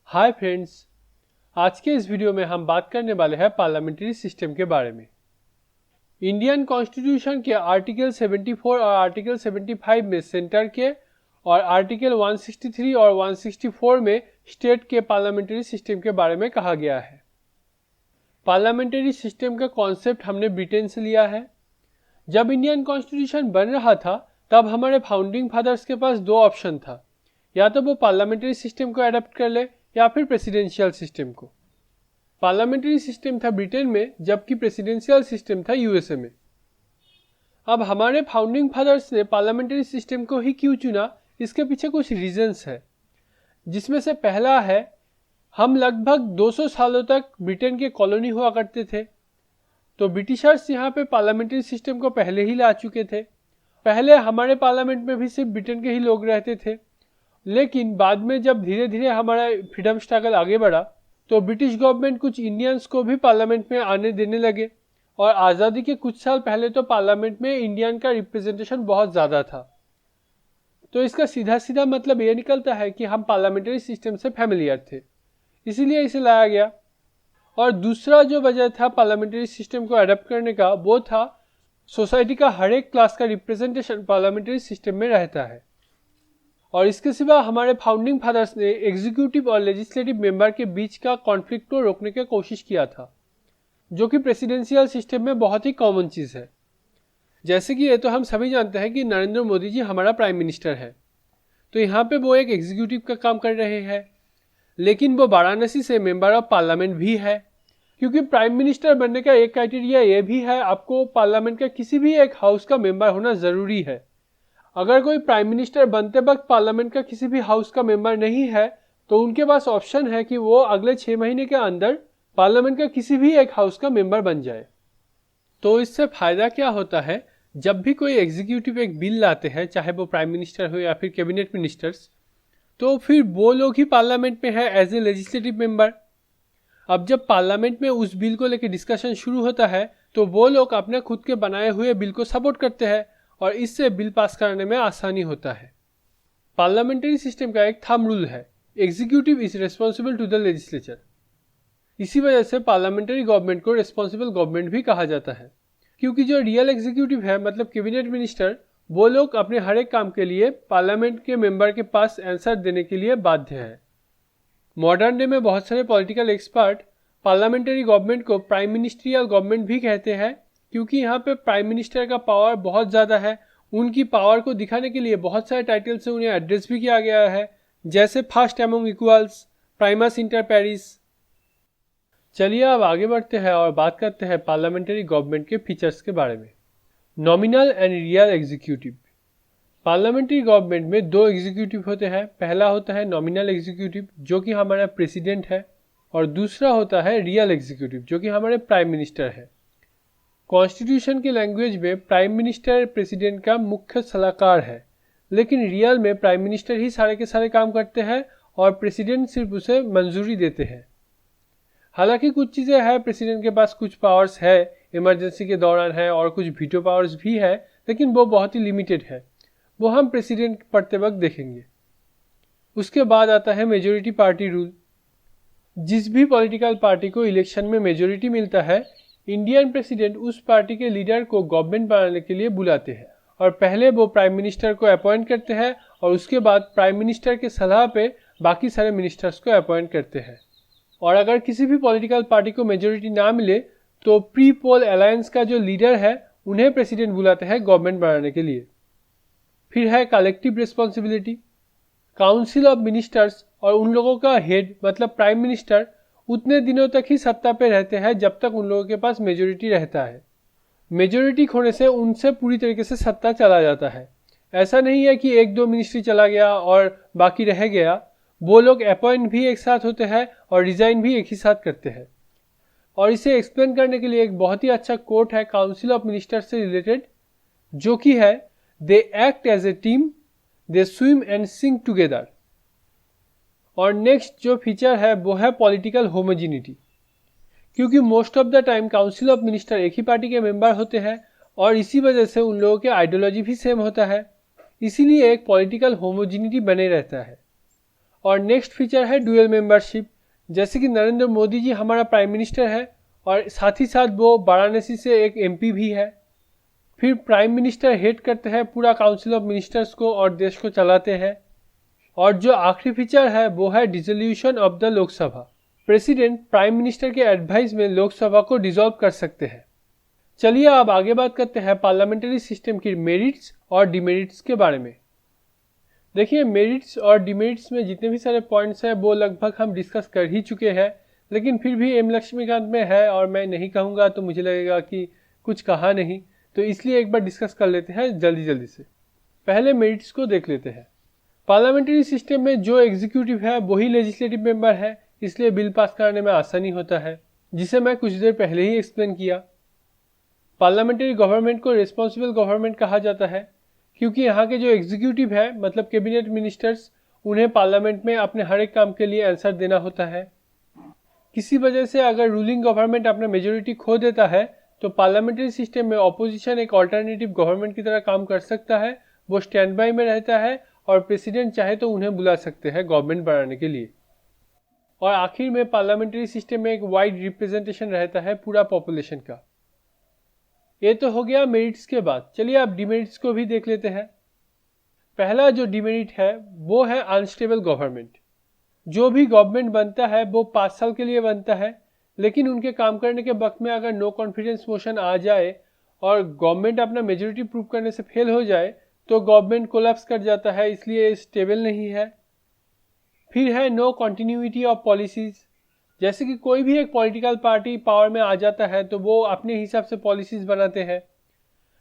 Hi friends, आज के इस वीडियो में हम बात करने वाले हैं पार्लियामेंट्री सिस्टम के बारे में। इंडियन कॉन्स्टिट्यूशन के आर्टिकल 74 और आर्टिकल 75 में सेंटर के और आर्टिकल 163 और 164 में स्टेट के पार्लियामेंट्री सिस्टम के बारे में कहा गया है। पार्लियामेंट्री सिस्टम का कॉन्सेप्ट हमने ब्रिटेन से लिया है। जब इंडियन कॉन्स्टिट्यूशन बन रहा था तब हमारे फाउंडिंग फादर्स के पास दो ऑप्शन था, या तो वो पार्लियामेंट्री सिस्टम को अडॉप्ट कर ले या फिर प्रेसिडेंशियल सिस्टम को। पार्लियामेंट्री सिस्टम था ब्रिटेन में, जबकि प्रेसिडेंशियल सिस्टम था यूएसए में। अब हमारे फाउंडिंग फादर्स ने पार्लियामेंट्री सिस्टम को ही क्यों चुना, इसके पीछे कुछ रीजंस है, जिसमें से पहला है हम लगभग 200 सालों तक ब्रिटेन के कॉलोनी हुआ करते थे, तो ब्रिटिशर्स यहाँ पे पार्लियामेंट्री सिस्टम को पहले ही ला चुके थे। पहले हमारे पार्लियामेंट में भी सिर्फ ब्रिटेन के ही लोग रहते थे, लेकिन बाद में जब धीरे धीरे हमारा फ्रीडम स्ट्रगल आगे बढ़ा तो ब्रिटिश गवर्नमेंट कुछ इंडियंस को भी पार्लियामेंट में आने देने लगे, और आज़ादी के कुछ साल पहले तो पार्लियामेंट में इंडियन का रिप्रेजेंटेशन बहुत ज़्यादा था। तो इसका सीधा सीधा मतलब ये निकलता है कि हम पार्लियामेंट्री सिस्टम से फैमिलियर थे, इसीलिए इसे लाया गया। और दूसरा जो वजह था पार्लियामेंट्री सिस्टम को अडॉप्ट करने का, वो था सोसाइटी का हर एक क्लास का रिप्रेजेंटेशन पार्लियामेंट्री सिस्टम में रहता है। और इसके सिवा हमारे फाउंडिंग फादर्स ने एग्जीक्यूटिव और लेजिस्लेटिव मेंबर के बीच का कॉन्फ्लिक्ट को रोकने की कोशिश किया था, जो कि प्रेसिडेंशियल सिस्टम में बहुत ही कॉमन चीज़ है। जैसे कि ये तो हम सभी जानते हैं कि नरेंद्र मोदी जी हमारा प्राइम मिनिस्टर है, तो यहाँ पे वो एक एग्जीक्यूटिव का काम कर रहे हैं, लेकिन वो वाराणसी से मेंबर ऑफ पार्लियामेंट भी है, क्योंकि प्राइम मिनिस्टर बनने का एक क्राइटेरिया ये भी है, आपको पार्लियामेंट का किसी भी एक हाउस का मेंबर होना ज़रूरी है। अगर कोई प्राइम मिनिस्टर बनते वक्त पार्लियामेंट का किसी भी हाउस का मेंबर नहीं है, तो उनके पास ऑप्शन है कि वो अगले 6 महीने के अंदर पार्लियामेंट का किसी भी एक हाउस का मेंबर बन जाए। तो इससे फायदा क्या होता है, जब भी कोई एग्जीक्यूटिव एक बिल लाते हैं, चाहे वो प्राइम मिनिस्टर हो या फिर कैबिनेट मिनिस्टर्स, तो फिर वो लोग ही पार्लियामेंट में है एज ए लेजिस्लेटिव मेंबर। अब जब पार्लियामेंट में उस बिल को लेकर डिस्कशन शुरू होता है, तो वो लोग अपने खुद के बनाए हुए बिल को सपोर्ट करते हैं, और इससे बिल पास करने में आसानी होता है। पार्लियामेंट्री सिस्टम का एक थंब रूल है, executive is responsible to the legislature. इसी वजह से पार्लियामेंट्री गवर्नमेंट को रिस्पॉन्सिबल गवर्नमेंट भी कहा जाता है, क्योंकि जो रियल एग्जीक्यूटिव है, मतलब कैबिनेट मिनिस्टर, वो लोग अपने हर एक काम के लिए पार्लियामेंट के मेंबर के पास आंसर देने के लिए बाध्य है। मॉडर्न डे में बहुत सारे पॉलिटिकल एक्सपर्ट पार्लियामेंट्री गवर्नमेंट को प्राइम मिनिस्ट्रियल गवर्नमेंट भी कहते हैं, क्योंकि यहाँ पे प्राइम मिनिस्टर का पावर बहुत ज़्यादा है। उनकी पावर को दिखाने के लिए बहुत सारे टाइटल से उन्हें एड्रेस भी किया गया है, जैसे first among equals, Primus inter Paris. चलिए अब आगे बढ़ते हैं और बात करते हैं पार्लियामेंट्री गवर्नमेंट के फीचर्स के बारे में। Nominal and real executive. Parliamentary government में दो एग्जीक्यूटिव होते हैं। पहला होता है नॉमिनल एग्जीक्यूटिव, जो कि हमारा प्रेसिडेंट है, और दूसरा होता है रियल एग्जीक्यूटिव, जो कि हमारे प्राइम मिनिस्टर है। कॉन्स्टिट्यूशन की लैंग्वेज में प्राइम मिनिस्टर प्रेसिडेंट का मुख्य सलाहकार है, लेकिन रियल में प्राइम मिनिस्टर ही सारे के सारे काम करते हैं और प्रेसिडेंट सिर्फ उसे मंजूरी देते हैं। हालांकि कुछ चीज़ें हैं, प्रेसिडेंट के पास कुछ पावर्स है, इमरजेंसी के दौरान है, और कुछ वीटो पावर्स भी है, लेकिन वो बहुत ही लिमिटेड है। वो हम प्रेसिडेंट पढ़ते वक्त देखेंगे। उसके बाद आता है मेजोरिटी पार्टी रूल। जिस भी पॉलिटिकल पार्टी को इलेक्शन में मेजोरिटी मिलता है, इंडियन प्रेसिडेंट उस पार्टी के लीडर को गवर्नमेंट बनाने के लिए बुलाते हैं, और पहले वो प्राइम मिनिस्टर को अपॉइंट करते हैं, और उसके बाद प्राइम मिनिस्टर के सलाह पे बाकी सारे मिनिस्टर्स को अपॉइंट करते हैं। और अगर किसी भी पॉलिटिकल पार्टी को मेजोरिटी ना मिले, तो प्री पोल अलायंस का जो लीडर है, उन्हें प्रेसिडेंट बुलाते हैं गवर्नमेंट बनाने के लिए। फिर है collective responsibility. Council of ministers और उन लोगों का हेड, मतलब प्राइम मिनिस्टर, उतने दिनों तक ही सत्ता पे रहते हैं जब तक उन लोगों के पास मेजोरिटी रहता है। मेजोरिटी खोने से उनसे पूरी तरीके से सत्ता चला जाता है। ऐसा नहीं है कि एक दो मिनिस्ट्री चला गया और बाकी रह गया। वो लोग अपॉइंट भी एक साथ होते हैं और रिजाइन भी एक ही साथ करते हैं। और इसे एक्सप्लेन करने के लिए एक बहुत ही अच्छा कोट है काउंसिल ऑफ मिनिस्टर्स से रिलेटेड, जो कि है, they act as a team, they swim and sink together. और नेक्स्ट जो फीचर है वो है पॉलिटिकल होमोजिनिटी, क्योंकि most of the time council of minister एक ही पार्टी के मेंबर होते हैं, और इसी वजह से उन लोगों के आइडियोलॉजी भी सेम होता है, इसीलिए एक पॉलिटिकल होमोजिनिटी बने रहता है। और नेक्स्ट फीचर है डुअल मेंबरशिप। जैसे कि नरेंद्र मोदी जी हमारा प्राइम मिनिस्टर है और साथ ही साथ वो वाराणसी से एक एमपी भी है। फिर प्राइम मिनिस्टर हेड करते हैं पूरा काउंसिल ऑफ मिनिस्टर्स को और देश को चलाते हैं। और जो आखिरी फीचर है वो है dissolution of the Lok Sabha. President prime minister के एडवाइस में लोकसभा को डिसॉल्व कर सकते हैं। चलिए अब आगे बात करते हैं पार्लियामेंट्री सिस्टम की मेरिट्स और डिमेरिट्स के बारे में। देखिए, मेरिट्स और डिमेरिट्स में जितने भी सारे पॉइंट्स हैं वो लगभग हम डिस्कस कर ही चुके हैं, लेकिन फिर भी एम लक्ष्मीकांत में है और मैं नहीं कहूँगा तो मुझे लगेगा कि कुछ कहा नहीं, तो इसलिए एक बार डिस्कस कर लेते हैं जल्दी जल्दी से। पहले मेरिट्स को देख लेते हैं। पार्लियामेंट्री सिस्टम में जो एग्जीक्यूटिव है वही लेजिस्लेटिव मेंबर है, इसलिए बिल पास करने में आसानी होता है, जिसे मैं कुछ देर पहले ही एक्सप्लेन किया। पार्लियामेंट्री गवर्नमेंट को रिस्पॉन्सिबल गवर्नमेंट कहा जाता है क्योंकि यहाँ के जो एग्जीक्यूटिव है मतलब कैबिनेट मिनिस्टर्स, उन्हें पार्लियामेंट में अपने हर एक काम के लिए आंसर देना होता है। किसी वजह से अगर रूलिंग गवर्नमेंट अपना मेजोरिटी खो देता है तो पार्लियामेंट्री सिस्टम में ऑपोजिशन एक अल्टरनेटिव गवर्नमेंट की तरह काम कर सकता है। वो स्टैंड बाई में रहता है और प्रेसिडेंट चाहे तो उन्हें बुला सकते हैं गवर्नमेंट बनाने के लिए। और आखिर में पार्लियामेंट्री सिस्टम में एक वाइड रिप्रेजेंटेशन रहता है पूरा पॉपुलेशन का। ये तो हो गया मेरिट्स के बाद। चलिए अब डिमेरिट्स को भी देख लेते हैं। पहला जो डिमेरिट है वो है अनस्टेबल गवर्नमेंट। जो भी गवर्नमेंट बनता है वो 5 साल के लिए बनता है, लेकिन उनके काम करने के वक्त में अगर नो कॉन्फिडेंस मोशन आ जाए और गवर्नमेंट अपना मेजोरिटी प्रूव करने से फेल हो जाए तो गवर्नमेंट कोलैप्स कर जाता है, इसलिए स्टेबल नहीं है। फिर है नो कंटिन्यूटी ऑफ पॉलिसीज। जैसे कि कोई भी एक पॉलिटिकल पार्टी पावर में आ जाता है तो वो अपने हिसाब से पॉलिसीज बनाते हैं।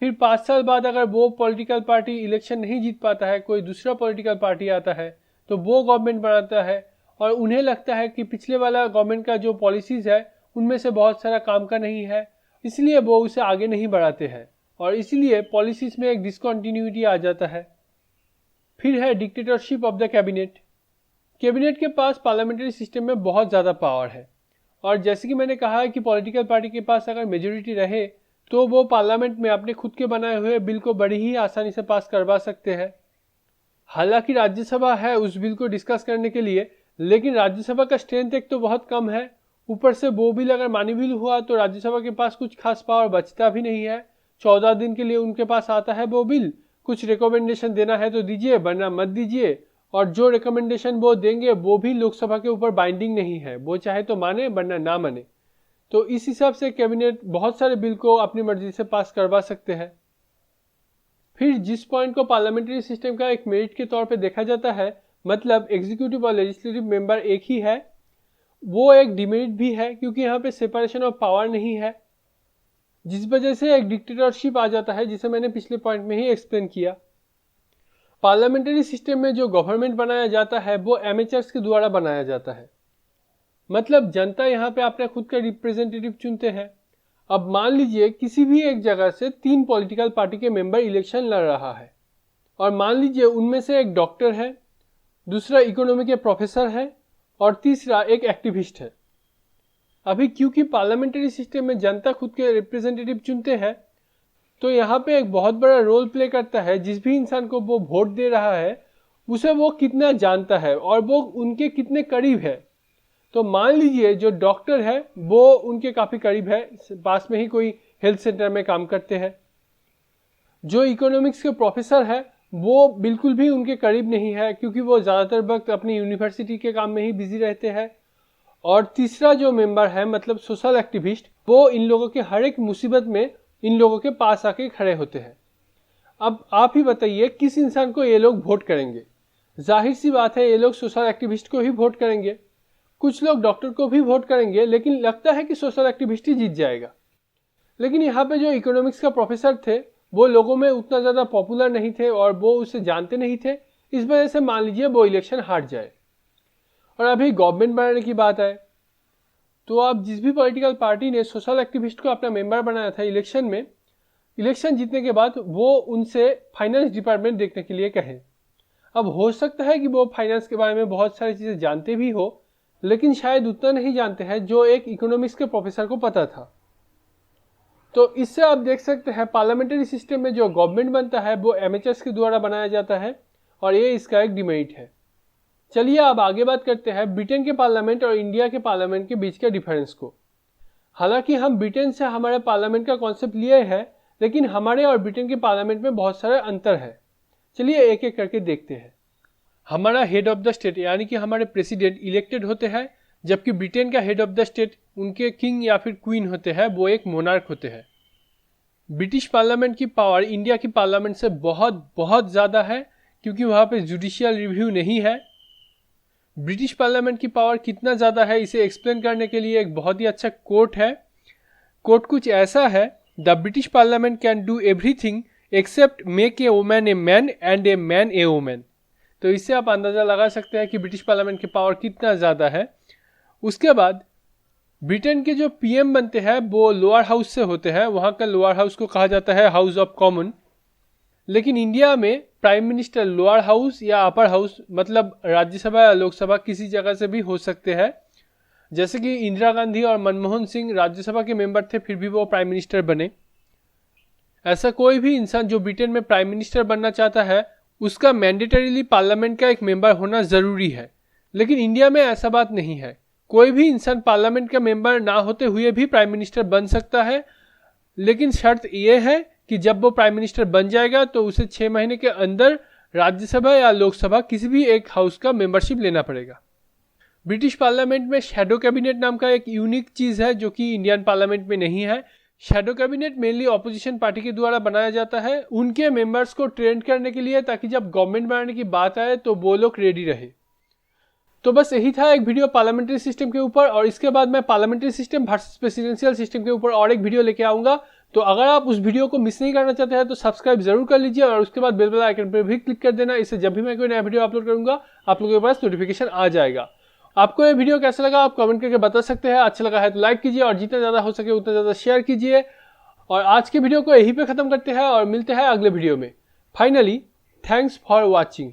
फिर 5 साल बाद अगर वो पॉलिटिकल पार्टी इलेक्शन नहीं जीत पाता है, कोई दूसरा पॉलिटिकल पार्टी आता है तो वो गवर्नमेंट बनाता है और उन्हें लगता है कि पिछले वाला गवर्नमेंट का जो पॉलिसीज है उनमें से बहुत सारा काम का नहीं है, इसलिए वो उसे आगे नहीं बढ़ाते हैं और इसीलिए पॉलिसीज में एक डिसकंटिन्यूटी आ जाता है। फिर है dictatorship of the cabinet. Cabinet के पास पार्लियामेंट्री सिस्टम में बहुत ज़्यादा पावर है और जैसे कि मैंने कहा है कि पॉलिटिकल पार्टी के पास अगर मेजोरिटी रहे तो वो पार्लियामेंट में अपने खुद के बनाए हुए बिल को बड़ी ही आसानी से पास करवा सकते हैं। हालांकि राज्यसभा है उस बिल को डिस्कस करने के लिए, लेकिन राज्यसभा का स्ट्रेंथ एक तो बहुत कम है, ऊपर से वो बिल अगर मानी बिल हुआ तो राज्यसभा के पास कुछ खास पावर बचता भी नहीं है। 14 दिन के लिए उनके पास आता है वो बिल, कुछ रिकमेंडेशन देना है तो दीजिए वरना मत दीजिए, और जो रिकमेंडेशन वो देंगे वो भी लोकसभा के ऊपर बाइंडिंग नहीं है, वो चाहे तो माने वरना ना माने। तो इस हिसाब से कैबिनेट बहुत सारे बिल को अपनी मर्जी से पास करवा सकते हैं। फिर जिस पॉइंट को पार्लियामेंट्री सिस्टम का एक मेरिट के तौर पे देखा जाता है, मतलब एग्जीक्यूटिव और लेजिस्लेटिव मेंबर एक ही है, वो एक डिमेरिट भी है क्योंकि यहाँ पे सेपरेशन ऑफ पावर नहीं है, जिस वजह से एक डिक्टेटरशिप आ जाता है, जिसे मैंने पिछले पॉइंट में ही एक्सप्लेन किया। पार्लियामेंट्री सिस्टम में जो गवर्नमेंट बनाया जाता है वो एमेचर्स के द्वारा बनाया जाता है, मतलब जनता यहाँ पे अपने खुद का रिप्रेजेंटेटिव चुनते हैं। अब मान लीजिए किसी भी एक जगह से 3 पॉलिटिकल पार्टी के मेंबर इलेक्शन लड़ रहा है और मान लीजिए उनमें से एक डॉक्टर है, दूसरा इकोनॉमी के प्रोफेसर है और तीसरा एक एक्टिविस्ट है। अभी क्योंकि पार्लियामेंट्री सिस्टम में जनता खुद के रिप्रेजेंटेटिव चुनते हैं तो यहाँ पे एक बहुत बड़ा रोल प्ले करता है जिस भी इंसान को वो वोट दे रहा है उसे वो कितना जानता है और वो उनके कितने करीब है। तो मान लीजिए जो डॉक्टर है वो उनके काफ़ी करीब है, पास में ही कोई हेल्थ सेंटर में काम करते हैं। जो इकोनॉमिक्स के प्रोफेसर है वो बिल्कुल भी उनके करीब नहीं है क्योंकि वो ज़्यादातर वक्त अपनी यूनिवर्सिटी के काम में ही बिजी रहते हैं। और तीसरा जो मेंबर है मतलब सोशल एक्टिविस्ट, वो इन लोगों के हर एक मुसीबत में इन लोगों के पास आके खड़े होते हैं। अब आप ही बताइए किस इंसान को ये लोग वोट करेंगे? जाहिर सी बात है ये लोग सोशल एक्टिविस्ट को ही वोट करेंगे। कुछ लोग डॉक्टर को भी वोट करेंगे, लेकिन लगता है कि सोशल एक्टिविस्ट ही जीत जाएगा। लेकिन यहाँ पे जो इकोनॉमिक्स का प्रोफेसर थे वो लोगों में उतना ज़्यादा पॉपुलर नहीं थे और वो उसे जानते नहीं थे, इस वजह से मान लीजिए वो इलेक्शन हार जाए। और अभी गवर्नमेंट बनाने की बात आए तो अब जिस भी पॉलिटिकल पार्टी ने सोशल एक्टिविस्ट को अपना मेंबर बनाया था इलेक्शन में, इलेक्शन जीतने के बाद वो उनसे फाइनेंस डिपार्टमेंट देखने के लिए कहें। अब हो सकता है कि वो फाइनेंस के बारे में बहुत सारी चीज़ें जानते भी हो, लेकिन शायद उतना नहीं जानते हैं जो एक इकोनॉमिक्स के प्रोफेसर को पता था। तो इससे आप देख सकते हैं पार्लियामेंट्री सिस्टम में जो गवर्नमेंट बनता है वो एमेचर्स के द्वारा बनाया जाता है और ये इसका एक डिमेरिट है। चलिए अब आगे बात करते हैं ब्रिटेन के पार्लियामेंट और इंडिया के पार्लियामेंट के बीच के डिफरेंस को। हालांकि हम ब्रिटेन से हमारे पार्लियामेंट का कॉन्सेप्ट लिए हैं, लेकिन हमारे और ब्रिटेन के पार्लियामेंट में बहुत सारे अंतर है। चलिए एक एक करके देखते हैं। हमारा हेड ऑफ द स्टेट यानी कि हमारे प्रेसिडेंट इलेक्टेड होते हैं, जबकि ब्रिटेन का हेड ऑफ द स्टेट उनके किंग या फिर क्वीन होते हैं, वो एक मोनार्क होते हैं। ब्रिटिश पार्लियामेंट की पावर इंडिया की पार्लियामेंट से बहुत बहुत ज़्यादा है, क्योंकि वहाँ पे जुडिशियल रिव्यू नहीं है। ब्रिटिश पार्लियामेंट की पावर कितना ज़्यादा है इसे एक्सप्लेन करने के लिए एक बहुत ही अच्छा कोट है। कोट कुछ ऐसा है, the British parliament can do everything except make a woman a man and a man a woman. तो इससे आप अंदाज़ा लगा सकते हैं कि ब्रिटिश पार्लियामेंट की पावर कितना ज़्यादा है। उसके बाद ब्रिटेन के जो पीएम बनते हैं वो लोअर हाउस से होते हैं, वहाँ का लोअर हाउस को कहा जाता है हाउस ऑफ कॉमन। लेकिन इंडिया में प्राइम मिनिस्टर लोअर हाउस या अपर हाउस मतलब राज्यसभा या लोकसभा किसी जगह से भी हो सकते हैं। जैसे कि इंदिरा गांधी और मनमोहन सिंह राज्यसभा के मेंबर थे, फिर भी वो प्राइम मिनिस्टर बने। ऐसा कोई भी इंसान जो ब्रिटेन में प्राइम मिनिस्टर बनना चाहता है उसका मैंडेटरीली पार्लियामेंट का एक मेंबर होना ज़रूरी है। लेकिन इंडिया में ऐसा बात नहीं है, कोई भी इंसान पार्लियामेंट का मेंबर ना होते हुए भी प्राइम मिनिस्टर बन सकता है। लेकिन शर्त यह है कि जब वो प्राइम मिनिस्टर बन जाएगा तो उसे 6 महीने के अंदर राज्यसभा या लोकसभा किसी भी एक हाउस का मेंबरशिप लेना पड़ेगा। ब्रिटिश पार्लियामेंट में शैडो कैबिनेट नाम का एक यूनिक चीज़ है जो कि इंडियन पार्लियामेंट में नहीं है। Shadow cabinet mainly opposition party के द्वारा बनाया जाता है उनके मेंबर्स को ट्रेन करने के लिए, ताकि जब गवर्नमेंट बनाने की बात आए तो वो लोग रेडी रहे। तो बस यही था एक वीडियो पार्लियामेंट्री सिस्टम के ऊपर, और इसके बाद मैं parliamentary system versus presidential system के ऊपर और एक वीडियो लेके आऊँगा। तो अगर आप उस वीडियो को मिस नहीं करना चाहते हैं तो सब्सक्राइब जरूर कर लीजिए, और उसके बाद बेल आइकन पर भी क्लिक कर देना। इससे जब भी मैं कोई नया वीडियो अपलोड करूंगा आप लोगों के पास नोटिफिकेशन आ जाएगा। आपको ये वीडियो कैसा लगा आप कमेंट करके बता सकते हैं। अच्छा लगा है तो लाइक कीजिए, और जितना ज़्यादा हो सके उतना ज़्यादा शेयर कीजिए। और आज के वीडियो को यहीं पे ख़त्म करते हैं और मिलते हैं अगले वीडियो में। Finally thanks for watching.